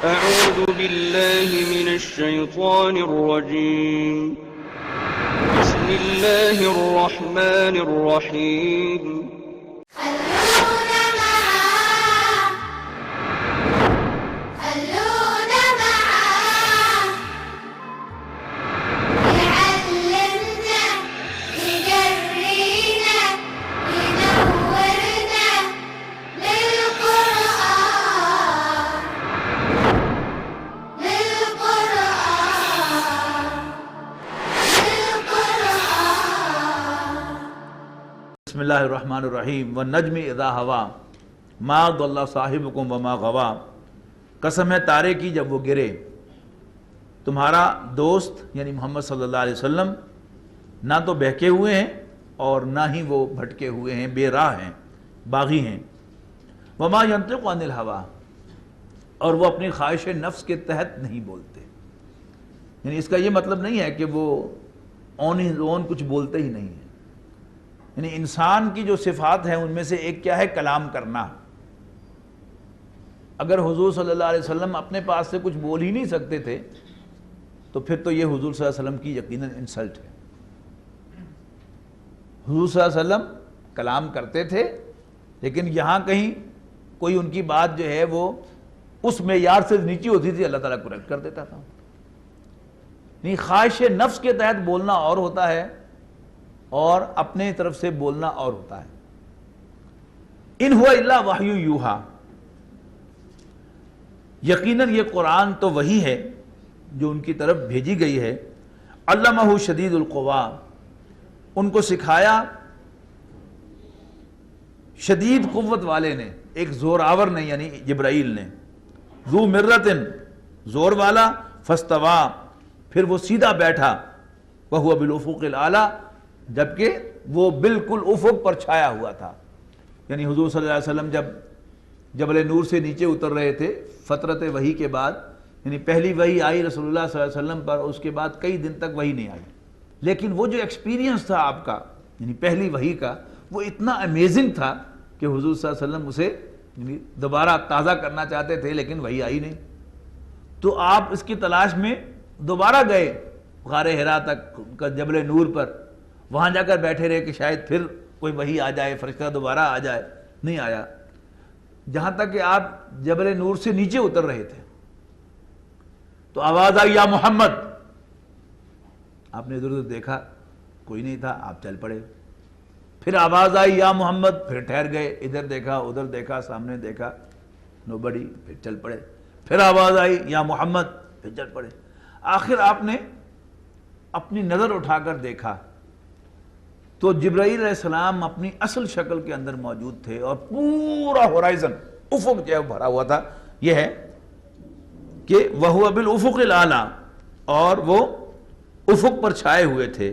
أعوذ بالله من الشيطان الرجيم بسم الله الرحمن الرحيم بسم اللہ الرحمن الرحیم والنجم اذا ہوا ما ضل صاحبکم وما غوا، قسم ہے تارے کی جب وہ گرے، تمہارا دوست یعنی محمد صلی اللہ علیہ وسلم نہ تو بہکے ہوئے ہیں اور نہ ہی وہ بھٹکے ہوئے ہیں، بے راہ ہیں، باغی ہیں۔ وما ينطق عن الهوى، اور وہ اپنی خواہش نفس کے تحت نہیں بولتے، یعنی اس کا یہ مطلب نہیں ہے کہ وہ آن ہی اون کچھ بولتے ہی نہیں ہیں، یعنی انسان کی جو صفات ہیں ان میں سے ایک کیا ہے؟ کلام کرنا۔ اگر حضور صلی اللہ علیہ وسلم اپنے پاس سے کچھ بول ہی نہیں سکتے تھے تو پھر تو یہ حضور صلی اللہ علیہ وسلم کی یقیناً انسلٹ ہے۔ حضور صلی اللہ علیہ وسلم کلام کرتے تھے لیکن یہاں کہیں کوئی ان کی بات جو ہے وہ اس معیار سے نیچی ہوتی تھی، اللہ تعالیٰ کریکٹ کر دیتا تھا۔ یعنی خواہش نفس کے تحت بولنا اور ہوتا ہے اور اپنے طرف سے بولنا اور ہوتا ہے۔ ان ہوا الا وحی یوحا، یقیناً یہ قرآن تو وحی ہے جو ان کی طرف بھیجی گئی ہے۔ علمہ شدید القوا، ان کو سکھایا شدید قوت والے نے، ایک زور آور نے یعنی جبرائیل نے۔ ذو مرتن، زور والا، فاستوا، پھر وہ سیدھا بیٹھا، وہو بالافق الاعلی، جبکہ وہ بالکل افق پر چھایا ہوا تھا۔ یعنی حضور صلی اللہ علیہ وسلم جب جبل نور سے نیچے اتر رہے تھے فترت وحی کے بعد، یعنی پہلی وحی آئی رسول اللہ صلی اللہ علیہ وسلم پر، اس کے بعد کئی دن تک وحی نہیں آئی، لیکن وہ جو ایکسپیرینس تھا آپ کا یعنی پہلی وحی کا، وہ اتنا امیزنگ تھا کہ حضور صلی اللہ علیہ وسلم اسے یعنی دوبارہ تازہ کرنا چاہتے تھے لیکن وحی آئی نہیں۔ تو آپ اس کی تلاش میں دوبارہ گئے غار حرا تک، جبل نور پر، وہاں جا کر بیٹھے رہے کہ شاید پھر کوئی وحی آ جائے، فرشتہ دوبارہ آ جائے، نہیں آیا، جہاں تک کہ آپ جبل نور سے نیچے اتر رہے تھے تو آواز آئی یا محمد، آپ نے ادھر ادھر دیکھا کوئی نہیں تھا، آپ چل پڑے۔ پھر آواز آئی یا محمد، پھر ٹھہر گئے، ادھر دیکھا ادھر دیکھا سامنے دیکھا، نو بڑی، پھر چل پڑے۔ پھر آواز آئی یا محمد، پھر چل پڑے۔ آخر آپ نے اپنی نظر اٹھا کر دیکھا تو جبرائیل علیہ السلام اپنی اصل شکل کے اندر موجود تھے اور پورا ہورائزن افق جو ہے بھرا ہوا تھا۔ یہ ہے کہ وَهُوَ بِالْأُفُقِ الْأَعْلَى، اور وہ افق پر چھائے ہوئے تھے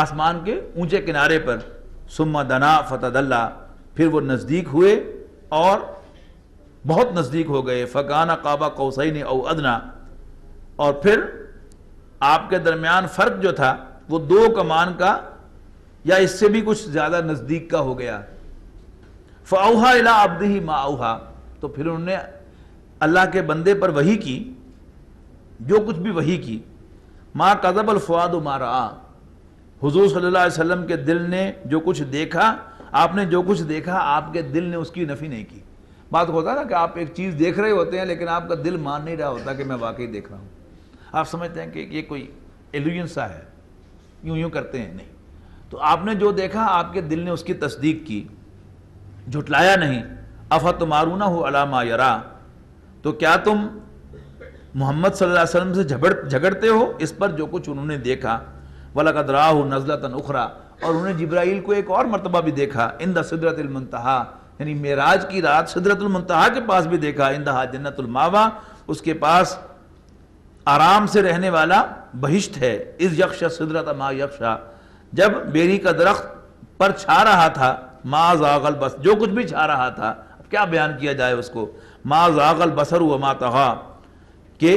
آسمان کے اونچے کنارے پر۔ ثُمَّ دَنَا فَتَدَلَّى، پھر وہ نزدیک ہوئے اور بہت نزدیک ہو گئے۔ فَكَانَ قَابَ قَوْسَيْنِ أَوْ أَدْنَى، اور پھر آپ کے درمیان فرق جو تھا وہ 2 کمان کا یا اس سے بھی کچھ زیادہ نزدیک کا ہو گیا۔ فَأَوْحَى إِلَىٰ عَبْدِهِ مَا أَوْحَى، تو پھر انہوں نے اللہ کے بندے پر وحی کی جو کچھ بھی وحی کی۔ مَا كَذَبَ الْفُؤَادُ مَا رَأَىٰ، حضور صلی اللہ علیہ وسلم کے دل نے جو کچھ دیکھا، آپ نے جو کچھ دیکھا آپ کے دل نے اس کی نفی نہیں کی۔ بات ہوتا ہے نا کہ آپ ایک چیز دیکھ رہے ہوتے ہیں لیکن آپ کا دل مان نہیں رہا ہوتا کہ میں واقعی دیکھ رہا ہوں، آپ سمجھتے ہیں کہ یہ کوئی ایلوژن سا ہے، یوں کرتے ہیں، نہیں۔ تو آپ نے جو دیکھا آپ کے دل نے اس کی تصدیق کی، جھٹلایا نہیں۔ اَفَتُمَارُونَهُ عَلَىٰ مَا يَرَىٰ، تو کیا تم محمد صلی اللہ علیہ وسلم سے جھگڑتے ہو اس پر جو کچھ انہوں نے دیکھا۔ وَلَقَدْ رَآهُ نَزْلَةً أُخْرَىٰ، اور انہوں نے جبرائیل کو ایک اور مرتبہ بھی دیکھا، عند سدرۃ المنتہا، یعنی معراج کی رات سدرۃ المنتہا کے پاس بھی دیکھا، عندہا جنت الماوا، اس کے پاس آرام سے رہنے والا بہشت ہے۔ اذ یغشی سدرۃ ما یغشی، جب بیری کا درخت پر چھا رہا تھا، ما زاغ البصر، جو کچھ بھی چھا رہا تھا، اب کیا بیان کیا جائے اس کو، ما زاغ البصر وما طغی، کہ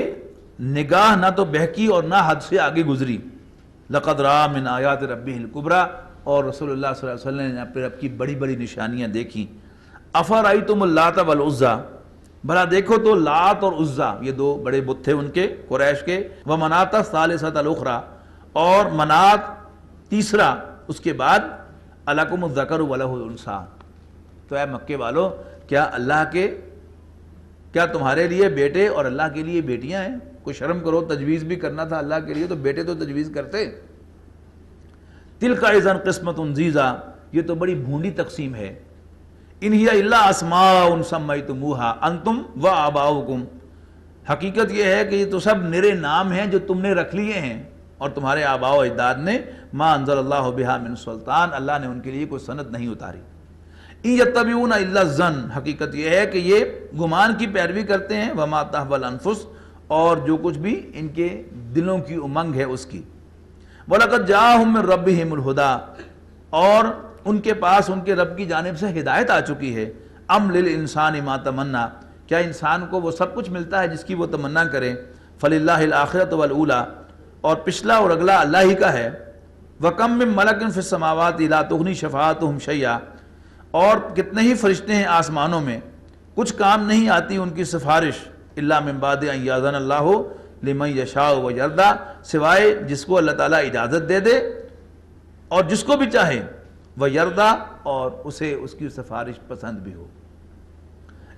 نگاہ نہ تو بہکی اور نہ حد سے آگے گزری۔ لقد رأى من آیات ربہ الکبریٰ، اور رسول اللہ صلی اللہ علیہ وسلم نے اپنے رب کی بڑی بڑی نشانیاں دیکھیں۔ افرأیتم اللات والعزیٰ، بھلا دیکھو تو لات اور عزا یہ دو بڑے بت تھے ان کے قریش کے، وہ منات الثالثۃ الاخری، اور منات تیسرا اس کے بعد، الکم الذکر ولہ الانثی، تو اے مکے والو کیا تمہارے لیے بیٹے اور اللہ کے لیے بیٹیاں ہیں؟ کوئی شرم کرو، تجویز بھی کرنا تھا اللہ کے لیے تو بیٹے تو تجویز کرتے۔ تلک اذا قسمۃ ضیزیٰ، یہ تو بڑی بھونڈی تقسیم ہے۔ ان ہی الا اسماء سمیتموہا انتم و آباؤکم، حقیقت یہ ہے کہ یہ تو سب نرے نام ہیں جو تم نے رکھ لیے ہیں اور تمہارے آباء و اجداد نے، ما انزل اللہ بہا من سلطان، اللہ نے ان کے لیے کوئی سند نہیں اتاری۔ ان یتبعون الا الظن، حقیقت یہ ہے کہ یہ گمان کی پیروی کرتے ہیں، وما تہوی الانفس، اور جو کچھ بھی ان کے دلوں کی امنگ ہے اس کی۔ وَلَقَدْ جَاءَهُم مِّن رَّبِّهِمُ الْهُدَىٰ، اور ان کے پاس ان کے رب کی جانب سے ہدایت آ چکی ہے۔ ام للانسان ما تمنا، کیا انسان کو وہ سب کچھ ملتا ہے جس کی وہ تمنا کرے؟ فللہ الآخرۃ والأولیٰ، اور پچھلا اور اگلا اللہ ہی کا ہے۔ وَكَم مِّن مَلَكٍ فِي السَّمَاوَاتِ لَا تُغْنِي شَفَاعَتُهُمْ شَيْئًا، اور کتنے ہی فرشتے ہیں آسمانوں میں، کچھ کام نہیں آتی ان کی سفارش، الا من بعد ان یاذن اللہ لمن یشاء ویرضیٰ، سوائے جس کو اللہ تعالیٰ اجازت دے دے اور جس کو بھی چاہے، ویرضیٰ، اور اسے اس کی سفارش پسند بھی ہو۔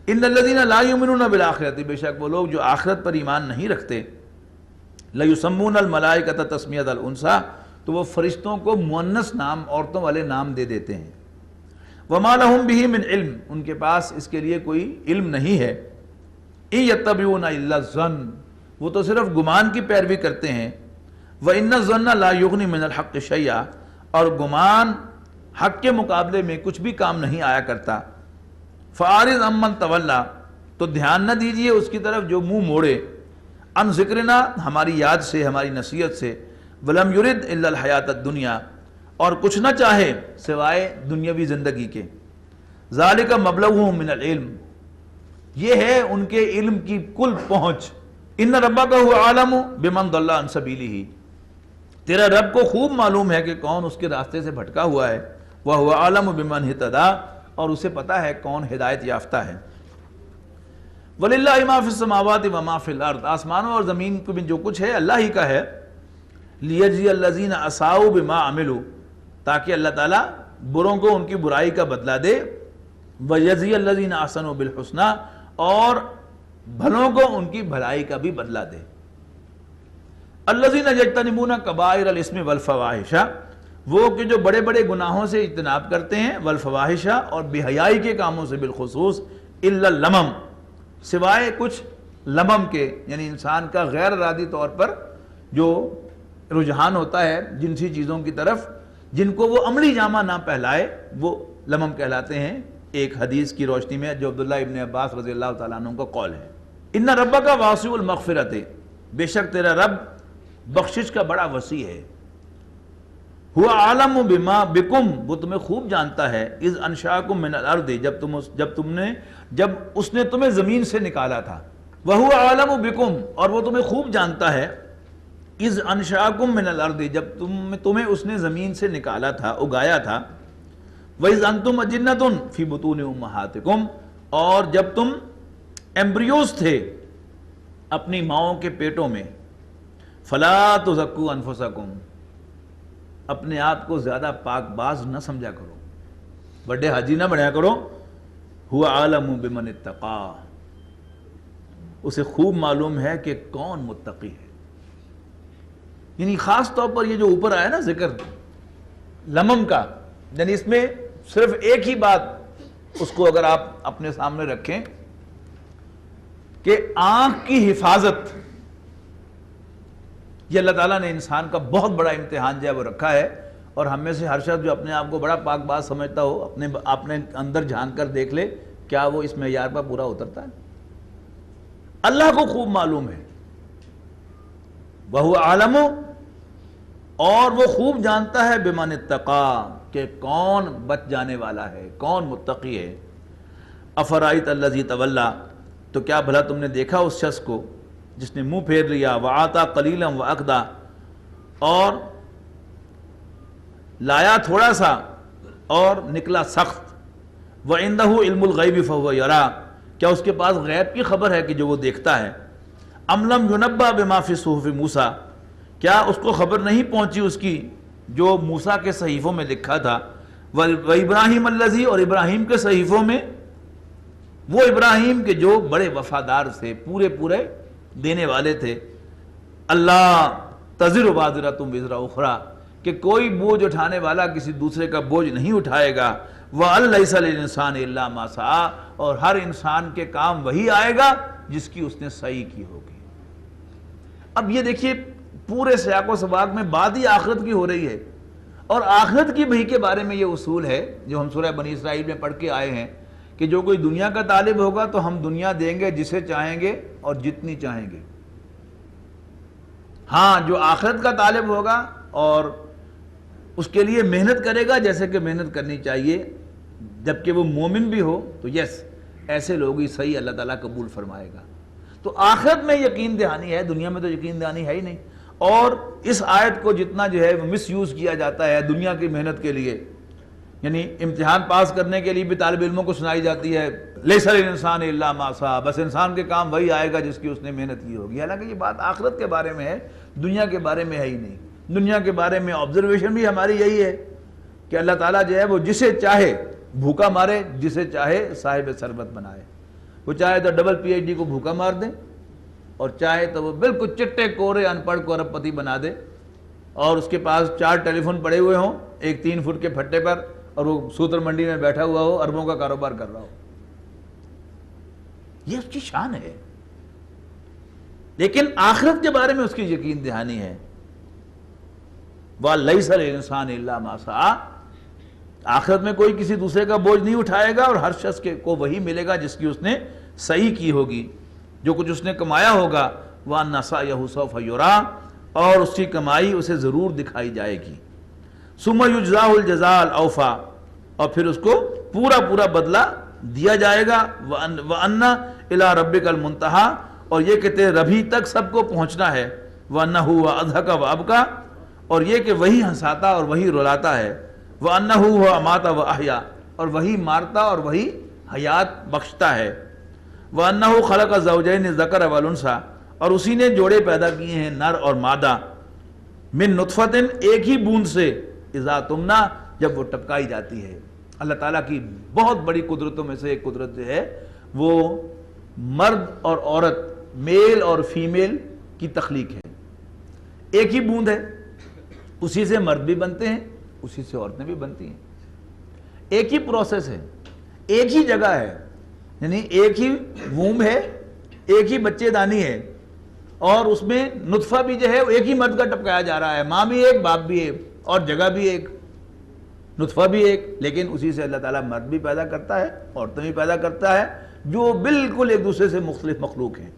ان الذین لا یؤمنون بالآخرۃ، بے شک وہ لوگ جو آخرت پر ایمان نہیں رکھتے، لیسمون الملائکۃ تسمیۃ الانثیٰ، تو وہ فرشتوں کو مؤنث نام، عورتوں والے نام دے دیتے ہیں۔ وما لہم بہ من علم، ان کے پاس اس کے لیے کوئی علم نہیں ہے۔ ان یتبعون الا الظن، وہ تو صرف گمان کی پیروی کرتے ہیں۔ وان الظن لا یغنی من الحق شیئا، اور گمان حق کے مقابلے میں کچھ بھی کام نہیں آیا کرتا۔ فاعرض عمن تولی، تو دھیان نہ دیجئے اس کی طرف جو منہ موڑے، عن ذکرنا، ہماری یاد سے، ہماری نصیحت سے، ولم یرد الا الحیات الدنیا، اور کچھ نہ چاہے سوائے دنیاوی زندگی کے۔ ذالک مبلغہم من العلم، یہ ہے ان کے علم کی کل پہنچ۔ ان ربک هو اعلم بمن ضل عن سبیلہ، تیرا رب کو خوب معلوم ہے کہ کون اس کے راستے سے بھٹکا ہوا ہے۔ وهو اعلم بمن اهتدى، اور اسے پتہ ہے کون ہدایت یافتہ ہے۔ وَلِلَّهِ مَا فِي السَّمَاوَاتِ وَمَا فِي الْأَرْضِ، آسمانوں اور زمین میں جو کچھ ہے اللہ ہی کا ہے۔ لِيَجْزِيَ الَّذِينَ أَسَاءُوا بِمَا عَمِلُوا، تاکہ اللہ تعالیٰ بروں کو ان کی برائی کا بدلہ دے، وَيَجْزِيَ الَّذِينَ أَحْسَنُوا بِالْحُسْنَىٰ، اور بھلوں کو ان کی بھلائی کا بھی بدلہ دے۔ الَّذِينَ يَجْتَنِبُونَ كَبَائِرَ الْإِثْمِ وَالْفَوَاحِشَ، وہ کہ جو بڑے بڑے گناہوں سے اجتناب کرتے ہیں، والفواحش، اور بے حیائی کے کاموں سے بالخصوص، الا اللمم، سوائے کچھ لمم کے، یعنی انسان کا غیر ارادی طور پر جو رجحان ہوتا ہے جنسی چیزوں کی طرف، جن کو وہ عملی جامہ نہ پہلائے، وہ لمم کہلاتے ہیں، ایک حدیث کی روشنی میں جو عبداللہ ابن عباس رضی اللہ تعالیٰ عنہ کا قول ہے۔ ان ربک واسع المغفرۃ، بے شک تیرا رب بخشش کا بڑا وسیع ہے۔ هو عالم بما بکم، وہ تمہیں خوب جانتا ہے، اذ انشاکم من الارض، جب اس نے تمہیں زمین سے نکالا تھا۔ وہو عالم بکم، اور وہ تمہیں خوب جانتا ہے، اذ انشاکم من الارض، جب تمہیں اس نے زمین سے نکالا تھا، اگایا تھا۔ وَإِذْ أَنْتُمْ أَجِنَّةٌ فِي بُطُونِ أُمَّهَاتِكُمْ، اور جب تم ایمبریوز تھے اپنی ماؤں کے پیٹوں میں۔ فَلَا تُزَكُّوا أَنفُسَكُمْ، اپنے آپ کو زیادہ پاک باز نہ سمجھا کرو، بڑے حاجی نہ بنیا کرو۔ هُوَ عَالَمُ بِمَنِ اتَّقَىٰ، اسے خوب معلوم ہے کہ کون متقی ہے۔ یعنی خاص طور پر یہ جو اوپر آیا نا ذکر لمم کا، یعنی اس میں صرف ایک ہی بات اس کو اگر آپ اپنے سامنے رکھیں کہ آنکھ کی حفاظت، یہ اللہ تعالیٰ نے انسان کا بہت بڑا امتحان جو ہے وہ رکھا ہے، اور ہم میں سے ہر شخص جو اپنے آپ کو بڑا پاک باز سمجھتا ہو، اپنے اندر جھانک کر دیکھ لے کیا وہ اس معیار پر پورا اترتا ہے؟ اللہ کو خوب معلوم ہے، وَهُوَ عَالَمُ، اور وہ خوب جانتا ہے بِمَنِ اتَّقَىٰ، کہ کون بچ جانے والا ہے، کون متقی ہے۔ أَفَرَأَيْتَ الَّذِي تَوَلَّىٰ، تو کیا بھلا تم نے دیکھا اس شخص کو جس نے منہ پھیر لیا، وَآتَىٰ قَلِيلًا وَأَكْدَىٰ، اور لایا تھوڑا سا اور نکلا سخت، وَعِندَهُ عِلْمُ الْغَيْبِ فَهُوَ يَرَىٰ، کیا اس کے پاس غیب کی خبر ہے کہ جو وہ دیکھتا ہے؟ ام لم ینبأ بما فی صحف موسیٰ، کیا اس کو خبر نہیں پہنچی اس کی جو موسیٰ کے صحیفوں میں لکھا تھا؟ وابراہیم الذی، اور ابراہیم کے صحیفوں میں، وہ ابراہیم کے جو بڑے وفادار تھے، پورے دینے والے تھے، اللہ تزر وازرۃ وزر اخری، کہ کوئی بوجھ اٹھانے والا کسی دوسرے کا بوجھ نہیں اٹھائے گا، وَأَن لَيْسَ لِلْإِنسَانِ إِلَّا مَا سَعَىٰ، اور ہر انسان کے کام وہی آئے گا جس کی اس نے سعی کی ہوگی۔ اب یہ دیکھیے پورے سیاق و سباق میں بات ہی آخرت کی ہو رہی ہے، اور آخرت کی بھئی کے بارے میں یہ اصول ہے جو ہم سورہ بنی اسرائیل میں پڑھ کے آئے ہیں کہ جو کوئی دنیا کا طالب ہوگا تو ہم دنیا دیں گے جسے چاہیں گے اور جتنی چاہیں گے، ہاں جو آخرت کا طالب ہوگا اور اس کے لیے محنت کرے گا جیسے کہ محنت کرنی چاہیے، جبکہ وہ مومن بھی ہو، تو یس ایسے لوگ ہی صحیح اللہ تعالیٰ قبول فرمائے گا۔ تو آخرت میں یقین دہانی ہے، دنیا میں تو یقین دہانی ہے ہی نہیں۔ اور اس آیت کو جتنا جو ہے وہ مس یوز کیا جاتا ہے دنیا کی محنت کے لیے، یعنی امتحان پاس کرنے کے لیے بھی طالب علموں کو سنائی جاتی ہے لیس للانسان الا ما سعى، بس انسان کے کام وہی آئے گا جس کی اس نے محنت کی ہوگی، حالانکہ یہ بات آخرت کے بارے میں ہے، دنیا کے بارے میں ہے ہی نہیں۔ دنیا کے بارے میں آبزرویشن بھی ہماری یہی ہے کہ اللہ تعالیٰ جو ہے وہ جسے چاہے بھوکا مارے، جسے چاہے صاحب ثروت بنائے، وہ چاہے تو ڈبل پی ایچ ڈی کو بھوکا مار دیں، اور چاہے تو وہ بالکل چٹے کورے ان پڑھ کو ارب پتی بنا دے، اور اس کے پاس 4 ٹیلی فون پڑے ہوئے ہوں ایک 3 فٹ کے پھٹے پر، اور وہ سوتر منڈی میں بیٹھا ہوا ہو، اربوں کا کاروبار کر رہا ہو۔ یہ اس کی شان ہے، لیکن آخرت کے بارے میں اس کی یقین دہانی ہے۔ وَلَيْسَ لِلْإِنسَانِ إِلَّا مَا سَعَىٰ، آخرت میں کوئی کسی دوسرے کا بوجھ نہیں اٹھائے گا، اور ہر شخص کو وہی ملے گا جس کی اس نے صحیح کی ہوگی، جو کچھ اس نے کمایا ہوگا۔ وَأَنَّ سَعْيَهُ سَوْفَ يُرَىٰ، اور اس کی کمائی اسے ضرور دکھائی جائے گی۔ ثُمَّ يُجْزَاهُ الْجَزَاءَ الْأَوْفَىٰ، اور پھر اس کو پورا بدلہ دیا جائے گا۔ وَأَنَّ إِلَىٰ رَبِّكَ الْمُنتَهَىٰ، اور یہ کہ تیرے رب ہی تک سب کو پہنچنا ہے۔ وَأَنَّهُ وَأَضْحَكَ وَأَبْكَىٰ، اور یہ کہ وہی ہنساتا اور وہی رلاتا ہے۔ وَأَنَّهُ وَأَمَاتَ وَأَحْيَا، اور وہی مارتا اور وہی حیات بخشتا ہے۔ وَأَنَّهُ خَلَقَ الزَّوْجَيْنِ الذَّكَرَ وَالْأُنثَىٰ، اور اسی نے جوڑے پیدا کیے ہیں نر اور مادہ، من نطفۃ، ایک ہی بوند سے، اذا تمنا، جب وہ ٹپکائی جاتی ہے۔ اللہ تعالیٰ کی بہت بڑی قدرتوں میں سے ایک قدرت جو ہے وہ مرد اور عورت، میل اور فیمیل کی تخلیق ہے۔ ایک ہی بوند ہے، اسی سے مرد بھی بنتے ہیں، اسی سے عورتیں بھی بنتی ہیں، ایک ہی پروسیس ہے، ایک ہی جگہ ہے، یعنی ایک ہی ووم ہے، ایک ہی بچے دانی ہے، اور اس میں نطفہ بھی جو ہے ایک ہی مرد کا ٹپکایا جا رہا ہے، ماں بھی ایک، باپ بھی ایک، اور جگہ بھی ایک، نطفہ بھی ایک، لیکن اسی سے اللہ تعالیٰ مرد بھی پیدا کرتا ہے، عورتیں بھی پیدا کرتا ہے، جو بالکل ایک دوسرے سے مختلف مخلوق ہیں۔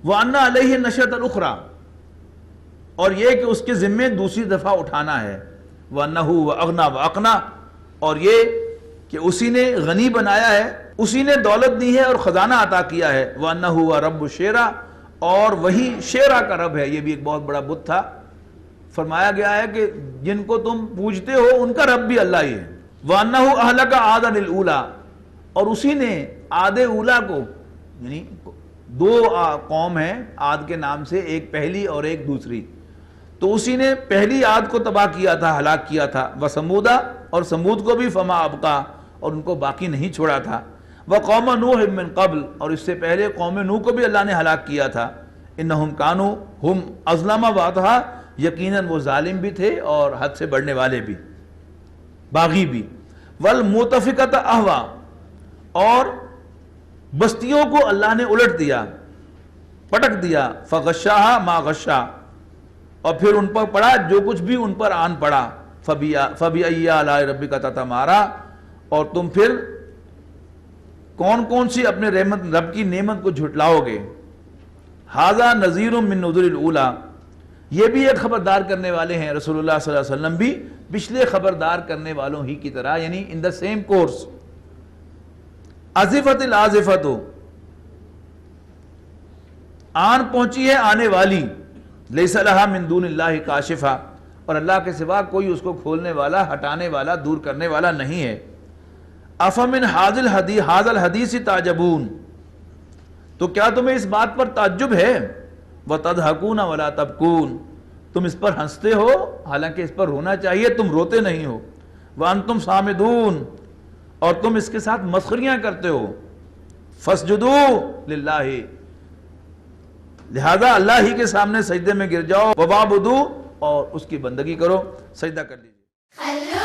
وَأَنَّ عَلَيْهِ النَّشْأَةَ الْأُخْرَىٰ، اور یہ کہ اس کے ذمے دوسری دفعہ اٹھانا ہے۔ وَأَنَّهُ وَأَغْنَىٰ وَأَقْنَىٰ، اور یہ کہ اسی نے غنی بنایا ہے، اسی نے دولت دی ہے اور خزانہ عطا کیا ہے۔ وَأَنَّهُ وَرَبُّ الشِّعْرَىٰ، اور وہی شیرا کا رب ہے، یہ بھی ایک بہت بڑا بت تھا۔ فرمایا گیا ہے کہ جن کو تم پوجتے ہو ان کا رب بھی اللہ ہی ہے۔ وَأَنَّهُ أَهْلَكَ عَادًا الْأُولَىٰ، اور اسی نے عاد اولا کو، یعنی 2 قوم ہیں عاد کے نام سے، ایک پہلی اور ایک دوسری، تو اسی نے پہلی عاد کو تباہ کیا تھا، ہلاک کیا تھا۔ وَثَمُودَ، اور سمود کو بھی، فَمَا أَبْقَىٰ، اور ان کو باقی نہیں چھوڑا تھا۔ وَقَوْمَ نُوحٍ مِّن قَبْلُ، اور اس سے پہلے قوم نوح کو بھی اللہ نے ہلاک کیا تھا۔ إِنَّهُمْ كَانُوا هُمْ أَظْلَمَ وَأَطْغَىٰ، یقیناً وہ ظالم بھی تھے اور حد سے بڑھنے والے بھی، باغی بھی۔ وَالْمُؤْتَفِكَةَ أَهْوَىٰ، اور بستیوں کو اللہ نے الٹ دیا، پٹک دیا۔ فَغَشَّاهَا مَا غَشَّىٰ، اور پھر ان پر پڑا جو کچھ بھی ان پر آن پڑا۔ فَبِأَيِّ آلَاءِ رَبِّكَ تَتَمَارَىٰ، اور تم پھر کون کون سی اپنے رب کی نعمت کو جھٹلاؤ گے۔ هَذَا نَذِيرٌ مِّن نُذُرِ الْأُولَىٰ، یہ بھی ایک خبردار کرنے والے ہیں، رسول اللہ صلی اللہ علیہ وسلم بھی پچھلے خبردار کرنے والوں ہی کی طرح، یعنی ان دا سیم کورس۔ آزفت الآزفت، آن پہنچی ہے آنے والی، لیس لہا من دون اللہ کاشفہ، اور اللہ کے سوا کوئی اس کو کھولنے والا، ہٹانے والا، دور کرنے والا نہیں ہے۔ افمن حاذ الحدیث تعجبون، تو کیا تمہیں اس بات پر تعجب ہے؟ وتضحکون ولا تبکون، تم اس پر ہنستے ہو حالانکہ اس پر رونا چاہیے، تم روتے نہیں ہو۔ وانتم صامدون، اور تم اس کے ساتھ مسخریاں کرتے ہو۔ فاسجدوا للہ، لہذا اللہ ہی کے سامنے سجدے میں گر جاؤ۔ وَوَعْبُدُوا، اور اس کی بندگی کرو، سجدہ کر لیجیے۔